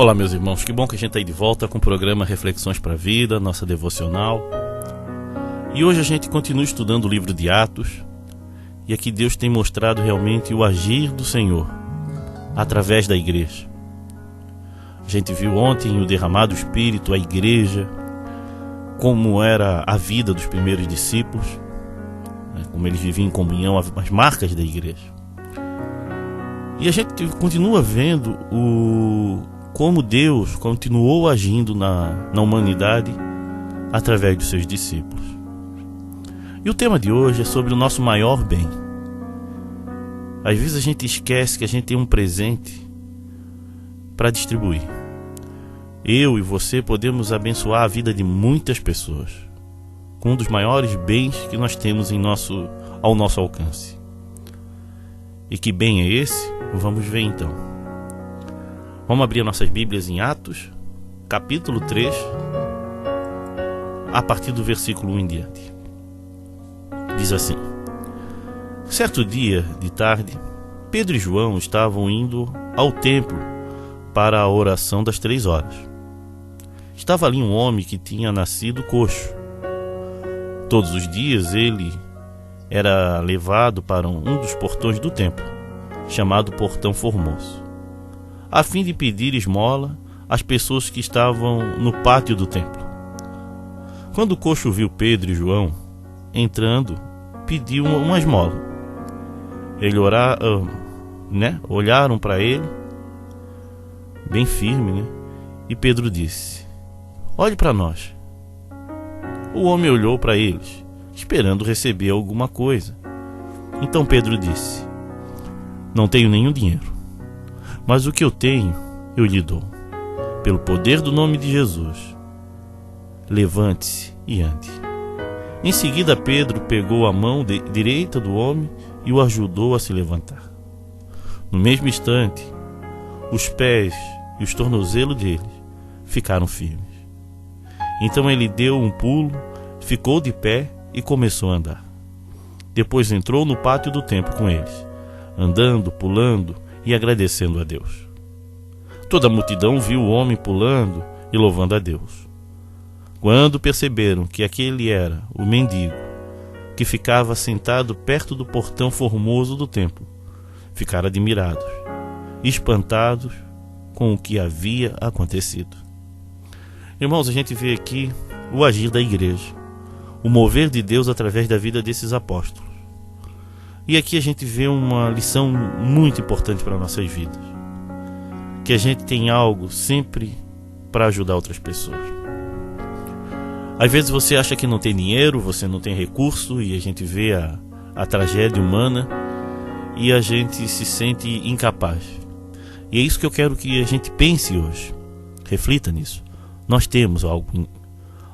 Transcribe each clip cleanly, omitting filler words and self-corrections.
Olá, meus irmãos, que bom que a gente está aí de volta com o programa Reflexões para a Vida, nossa devocional. E hoje a gente continua estudando o livro de Atos, e aqui Deus tem mostrado realmente o agir do Senhor através da igreja. A gente viu ontem o derramado Espírito, a igreja, como era a vida dos primeiros discípulos, como eles viviam em comunhão, as marcas da igreja. E a gente continua vendo como Deus continuou agindo na humanidade através dos seus discípulos. E o tema de hoje é sobre o nosso maior bem. Às vezes a gente esquece que a gente tem um presente para distribuir. Eu e você podemos abençoar a vida de muitas pessoas com um dos maiores bens que nós temos ao nosso alcance. E que bem é esse? Vamos ver então. Vamos abrir nossas Bíblias em Atos, capítulo 3, a partir do versículo 1 em diante. Diz assim: certo dia de tarde, Pedro e João estavam indo ao templo para a oração das 3 horas. Estava ali um homem que tinha nascido coxo. Todos os dias ele era levado para um dos portões do templo, chamado Portão Formoso, a fim de pedir esmola às pessoas que estavam no pátio do templo. Quando o coxo viu Pedro e João entrando, pediu uma esmola. Eles olharam para ele, bem firme, e Pedro disse: olhe para nós. O homem olhou para eles, esperando receber alguma coisa. Então Pedro disse: não tenho nenhum dinheiro, mas o que eu tenho, eu lhe dou. Pelo poder do nome de Jesus, levante-se e ande. Em seguida, Pedro pegou a mão direita do homem e o ajudou a se levantar. No mesmo instante, os pés e os tornozelos dele ficaram firmes. Então ele deu um pulo, ficou de pé e começou a andar. Depois entrou no pátio do templo com eles, andando, pulando e agradecendo a Deus. Toda a multidão viu o homem pulando e louvando a Deus. Quando perceberam que aquele era o mendigo que ficava sentado perto do portão formoso do templo, ficaram admirados, espantados com o que havia acontecido. Irmãos, a gente vê aqui o agir da igreja, o mover de Deus através da vida desses apóstolos. E aqui a gente vê uma lição muito importante para nossas vidas, que a gente tem algo sempre para ajudar outras pessoas. Às vezes você acha que não tem dinheiro, você não tem recurso, e a gente vê a tragédia humana e a gente se sente incapaz. E é isso que eu quero que a gente pense hoje. Reflita nisso. Nós temos algo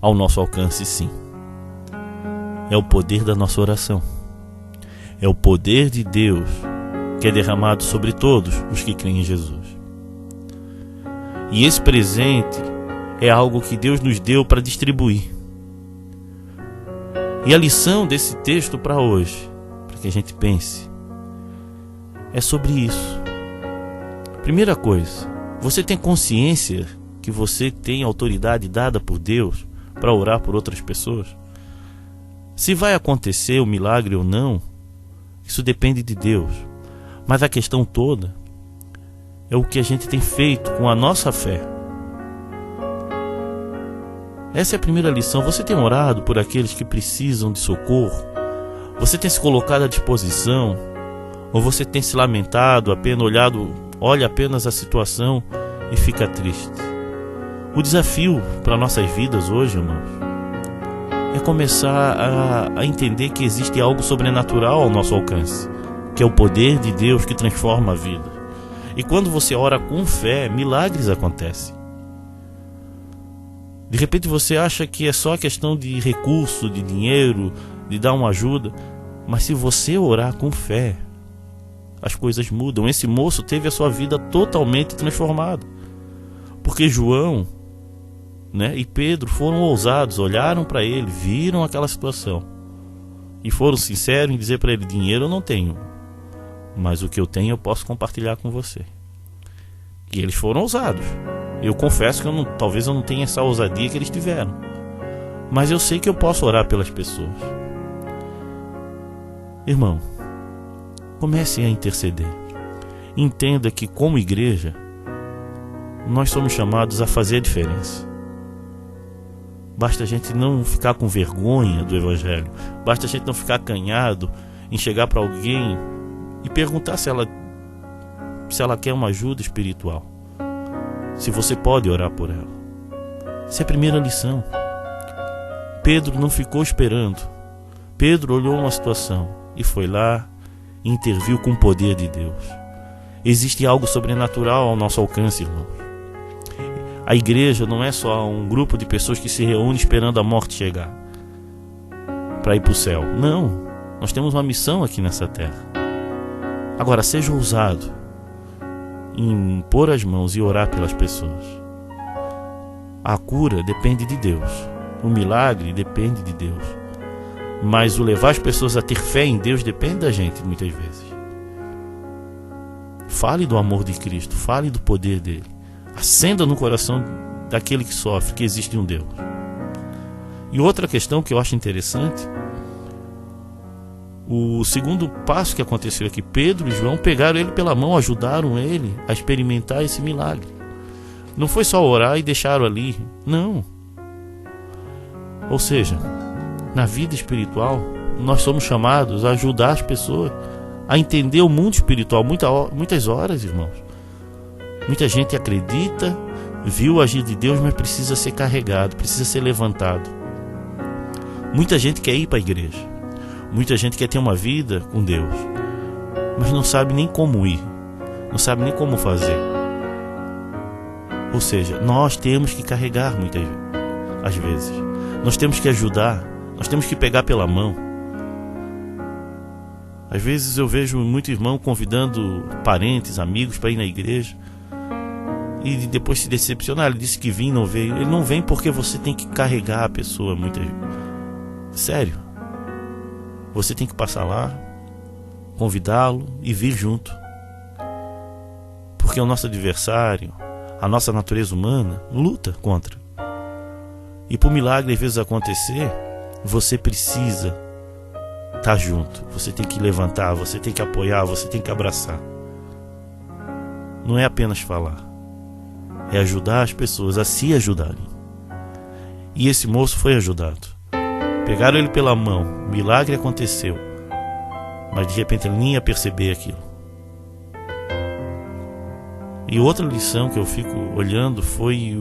ao nosso alcance, sim. É o poder da nossa oração. É o poder de Deus que é derramado sobre todos os que creem em Jesus. E esse presente é algo que Deus nos deu para distribuir. E a lição desse texto para hoje, para que a gente pense, é sobre isso. Primeira coisa, você tem consciência que você tem autoridade dada por Deus para orar por outras pessoas? Se vai acontecer o milagre ou não, isso depende de Deus. Mas a questão toda é o que a gente tem feito com a nossa fé. Essa é a primeira lição. Você tem orado por aqueles que precisam de socorro? Você tem se colocado à disposição? Ou você tem se lamentado, olha apenas a situação e fica triste? O desafio para nossas vidas hoje, irmãos, é começar a entender que existe algo sobrenatural ao nosso alcance, que é o poder de Deus que transforma a vida. E quando você ora com fé, milagres acontecem. De repente você acha que é só questão de recurso, de dinheiro, de dar uma ajuda, mas se você orar com fé, as coisas mudam. Esse moço teve a sua vida totalmente transformada, porque João, e Pedro foram ousados, olharam para ele, viram aquela situação e foram sinceros em dizer para ele: dinheiro eu não tenho, mas o que eu tenho eu posso compartilhar com você. E eles foram ousados. Eu confesso que talvez eu não tenha essa ousadia que eles tiveram, mas eu sei que eu posso orar pelas pessoas. Irmão, comece a interceder. Entenda que, como igreja, nós somos chamados a fazer a diferença. Basta a gente não ficar com vergonha do Evangelho. Basta a gente não ficar acanhado em chegar para alguém e perguntar se ela quer uma ajuda espiritual, se você pode orar por ela. Essa é a primeira lição. Pedro não ficou esperando. Pedro olhou uma situação e foi lá e interviu com o poder de Deus. Existe algo sobrenatural ao nosso alcance, irmão. A igreja não é só um grupo de pessoas que se reúne esperando a morte chegar para ir para o céu. Não, nós temos uma missão aqui nessa terra. Agora, seja ousado em pôr as mãos e orar pelas pessoas. A cura depende de Deus, o milagre depende de Deus, mas o levar as pessoas a ter fé em Deus depende da gente muitas vezes. Fale do amor de Cristo, fale do poder dele. Acenda no coração daquele que sofre que existe um Deus. E outra questão que eu acho interessante, o segundo passo que aconteceu aqui, Pedro e João pegaram ele pela mão, ajudaram ele a experimentar esse milagre. Não foi só orar e deixaram ali, não. Ou seja, na vida espiritual, nós somos chamados a ajudar as pessoas a entender o mundo espiritual. Muitas horas, irmãos, muita gente acredita, viu o agir de Deus, mas precisa ser carregado, precisa ser levantado. Muita gente quer ir para a igreja, muita gente quer ter uma vida com Deus, mas não sabe nem como ir, não sabe nem como fazer. Ou seja, nós temos que carregar às vezes. Nós temos que ajudar, nós temos que pegar pela mão. Às vezes eu vejo muito irmão convidando parentes, amigos para ir na igreja e depois se decepcionar. Ele disse que vinha, não veio. Ele não vem porque você tem que carregar a pessoa. Sério. Você tem que passar lá, convidá-lo e vir junto. Porque o nosso adversário, a nossa natureza humana, luta contra. E para o milagre às vezes acontecer, você precisa estar junto. Você tem que levantar, você tem que apoiar, você tem que abraçar. Não é apenas falar, é ajudar as pessoas a se ajudarem. E esse moço foi ajudado. Pegaram ele pela mão, milagre aconteceu, mas de repente ele nem ia perceber aquilo. E outra lição que eu fico olhando foi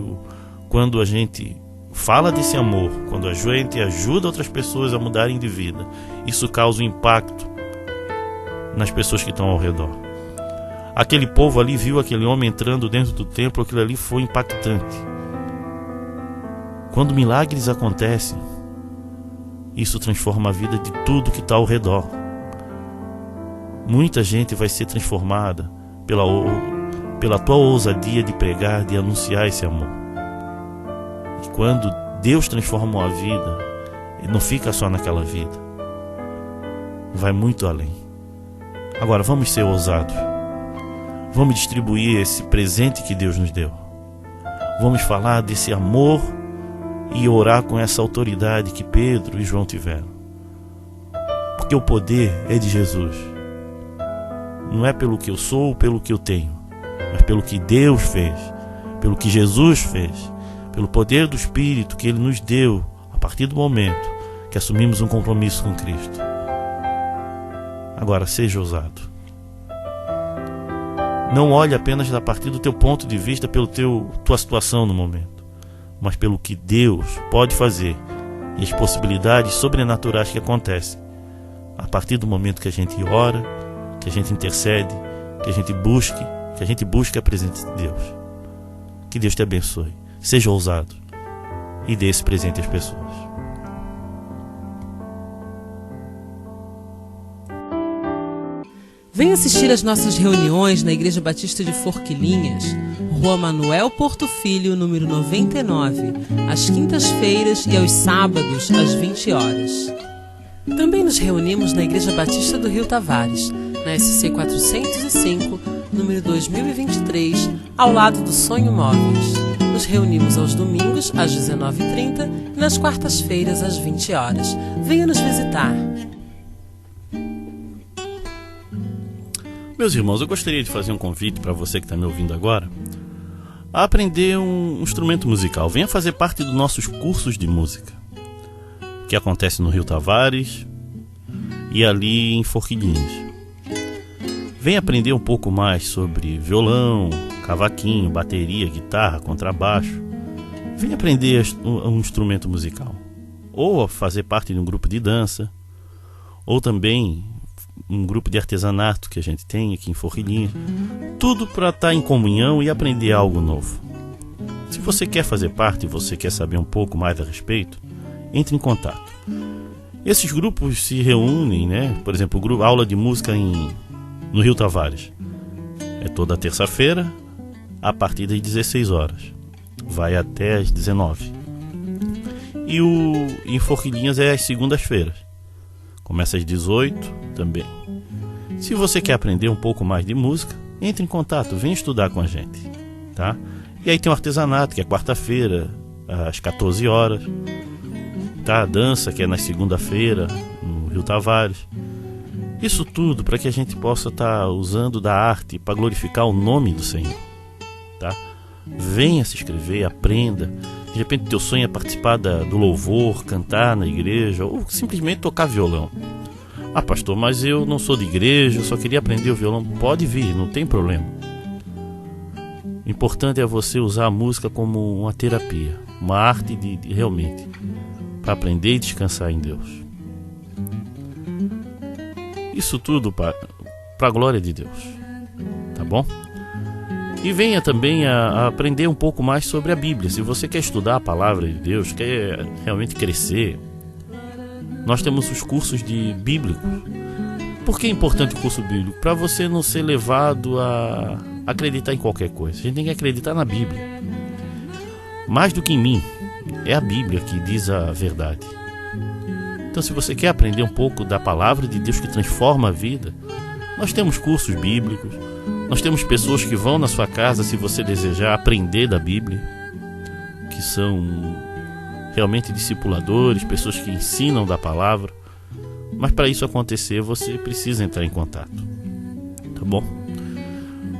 quando a gente fala desse amor, quando a gente ajuda outras pessoas a mudarem de vida, isso causa um impacto nas pessoas que estão ao redor. Aquele povo ali viu aquele homem entrando dentro do templo, aquilo ali foi impactante. Quando milagres acontecem, isso transforma a vida de tudo que está ao redor. Muita gente vai ser transformada pela tua ousadia de pregar, de anunciar esse amor. E quando Deus transforma uma vida, ele não fica só naquela vida, vai muito além. Agora vamos ser ousados, vamos distribuir esse presente que Deus nos deu, vamos falar desse amor e orar com essa autoridade que Pedro e João tiveram, porque o poder é de Jesus. Não é pelo que eu sou ou pelo que eu tenho, mas pelo que Deus fez, pelo que Jesus fez, pelo poder do Espírito que Ele nos deu a partir do momento que assumimos um compromisso com Cristo. Agora, seja ousado. Não olhe apenas a partir do teu ponto de vista, pela tua situação no momento, mas pelo que Deus pode fazer e as possibilidades sobrenaturais que acontecem a partir do momento que a gente ora, que a gente intercede, que a gente busque a presença de Deus. Que Deus te abençoe. Seja ousado e dê esse presente às pessoas. Venha assistir às nossas reuniões na Igreja Batista de Forquilinhas, Rua Manuel Porto Filho, número 99, às quintas-feiras e aos sábados, às 20 horas. Também nos reunimos na Igreja Batista do Rio Tavares, na SC 405, número 2023, ao lado do Sonho Móveis. Nos reunimos aos domingos, às 19h30 e nas quartas-feiras, às 20 horas. Venha nos visitar. Meus irmãos, eu gostaria de fazer um convite para você que está me ouvindo agora a aprender um instrumento musical. Venha fazer parte dos nossos cursos de música, que acontece no Rio Tavares e ali em Forquilhinhas. Venha aprender um pouco mais sobre violão, cavaquinho, bateria, guitarra, contrabaixo. Venha aprender um instrumento musical, ou fazer parte de um grupo de dança, ou também um grupo de artesanato que a gente tem aqui em Forquilhinhas. Tudo para estar em comunhão e aprender algo novo. Se você quer fazer parte e você quer saber um pouco mais a respeito, entre em contato. Esses grupos se reúnem, né? Por exemplo, o grupo aula de música no Rio Tavares é toda terça-feira a partir das 16 horas, vai até às 19. E em Forquilhinhas é às segundas-feiras, começa às 18 também. Se você quer aprender um pouco mais de música, entre em contato, vem estudar com a gente, tá? E aí tem o artesanato, que é quarta-feira às 14 horas, tá? A dança, que é na segunda-feira no Rio Tavares. Isso tudo para que a gente possa estar usando da arte para glorificar o nome do Senhor, tá? Venha se inscrever, aprenda. De repente teu sonho é participar do louvor, cantar na igreja ou simplesmente tocar violão. Ah, pastor, mas eu não sou de igreja, eu só queria aprender o violão. Pode vir, não tem problema. O importante é você usar a música como uma terapia, uma arte de realmente para aprender e descansar em Deus. Isso tudo para a glória de Deus, tá bom? E venha também a aprender um pouco mais sobre a Bíblia. Se você quer estudar a palavra de Deus, quer realmente crescer, nós temos os cursos de bíblicos. Por que é importante o curso bíblico? Para você não ser levado a acreditar em qualquer coisa. A gente tem que acreditar na Bíblia. Mais do que em mim, é a Bíblia que diz a verdade. Então, se você quer aprender um pouco da palavra de Deus que transforma a vida, nós temos cursos bíblicos. Nós temos pessoas que vão na sua casa, se você desejar aprender da Bíblia, que são realmente discipuladores, pessoas que ensinam da palavra. Mas para isso acontecer, você precisa entrar em contato, tá bom?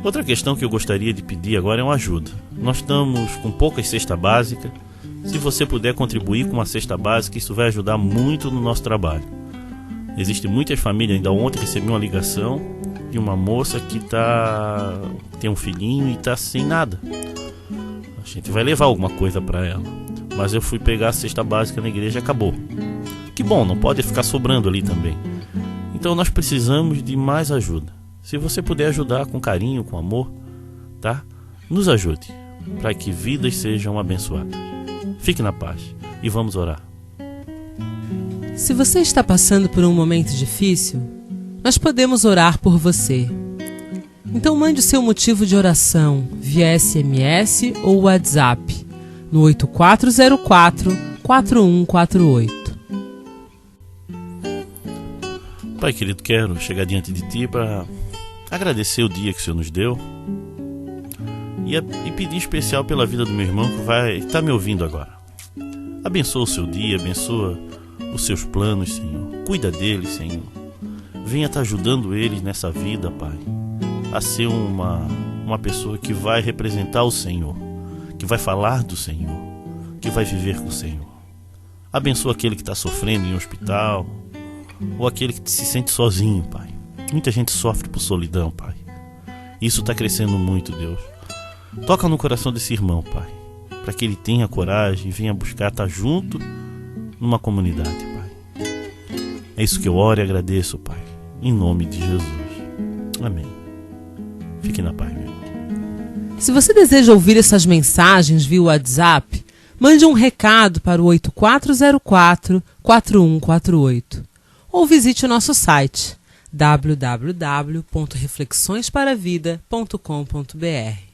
Outra questão que eu gostaria de pedir agora é uma ajuda. Nós estamos com poucas cestas básicas. Se você puder contribuir com uma cesta básica, isso vai ajudar muito no nosso trabalho. Existem muitas famílias, ainda ontem recebi uma ligação de uma moça que tem um filhinho e está sem nada. A gente vai levar alguma coisa para ela, mas eu fui pegar a cesta básica na igreja e acabou. Que bom, não pode ficar sobrando ali também. Então nós precisamos de mais ajuda. Se você puder ajudar com carinho, com amor, tá? Nos ajude para que vidas sejam abençoadas. Fique na paz e vamos orar. Se você está passando por um momento difícil, nós podemos orar por você. Então mande o seu motivo de oração via SMS ou WhatsApp no 8404-4148. Pai querido, quero chegar diante de Ti para agradecer o dia que o Senhor nos deu e pedir em especial pela vida do meu irmão que vai estar me ouvindo agora. Abençoa o seu dia, abençoa os seus planos, Senhor. Cuida dele, Senhor. Venha estar ajudando ele nessa vida, Pai, a ser uma pessoa que vai representar o Senhor, que vai falar do Senhor, que vai viver com o Senhor. Abençoa aquele que está sofrendo em um hospital, ou aquele que se sente sozinho, Pai. Muita gente sofre por solidão, Pai. Isso está crescendo muito, Deus. Toca no coração desse irmão, Pai, para que ele tenha coragem e venha buscar estar junto numa comunidade, Pai. É isso que eu oro e agradeço, Pai, em nome de Jesus. Amém. Fique na paz, meu irmão. Se você deseja ouvir essas mensagens via WhatsApp, mande um recado para o 8404-4148 ou visite o nosso site www.reflexõesparavida.com.br.